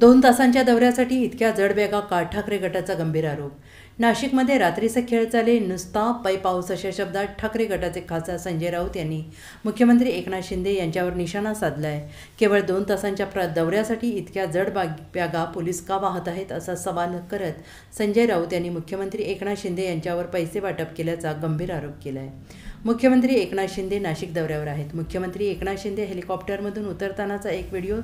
2 तासांच्या दौऱ्यासाठी इतक्या जड बॅगा का? ठाकरे गटाचा गंभीर आरोप. नाशिकमध्ये रात्रीचा खेळ चाले, नुसता पै पाऊस अशा शब्दात ठाकरे गटाचे खासदार संजय राऊत यांनी मुख्यमंत्री एकनाथ शिंदे यांच्यावर निशाणा साधला आहे. केवळ 2 तासांच्या दौऱ्यासाठी इतक्या जड बॅगा पोलीस का वाहत आहेत असा सवाल करत संजय राऊत यांनी मुख्यमंत्री एकनाथ शिंदे यांच्यावर पैसे वाटप केल्याचा गंभीर आरोप केला आहे. मुख्यमंत्री एकनाथ शिंदे नाशिक दौऱ्यावर आहेत. मुख्यमंत्री एकनाथ शिंदे हेलिकॉप्टरमधून उतरतानाचा एक व्हिडिओ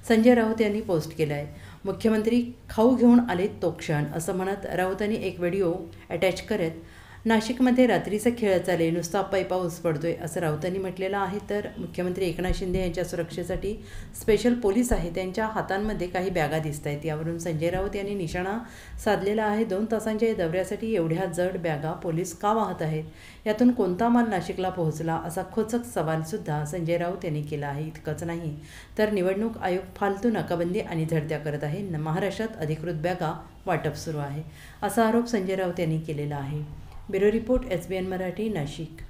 संजय राऊत यांनी पोस्ट केला आहे. मुख्यमंत्री खाऊ घेऊन आले तो क्षण असं म्हणत राऊतांनी एक व्हिडिओ अटॅच करत नाशिकमध्ये रात्रीचा खेळ चाले, नुसता पै पाऊस पडतोय असं राऊतांनी म्हटलेलं आहे. तर मुख्यमंत्री एकनाथ शिंदे यांच्या सुरक्षेसाठी स्पेशल पोलीस आहे, त्यांच्या हातांमध्ये काही बॅगा दिसत आहेत. यावरून संजय राऊत यांनी निशाणा साधलेला आहे. 2 तासांच्या या दौऱ्यासाठी एवढ्या जड बॅगा पोलीस का वाहत आहेत, यातून कोणता माल नाशिकला पोहोचला असा खोचक सवालसुद्धा संजय राऊत यांनी केला आहे. इतकंच नाही तर निवडणूक आयोग फालतू नाकाबंदी आणि झडत्या करत आहे, महाराष्ट्रात अधिकृत बॅगा वाटप सुरू आहे असा आरोप संजय राऊत यांनी केलेला आहे. Bureau report, SBN Marathi, Nashik.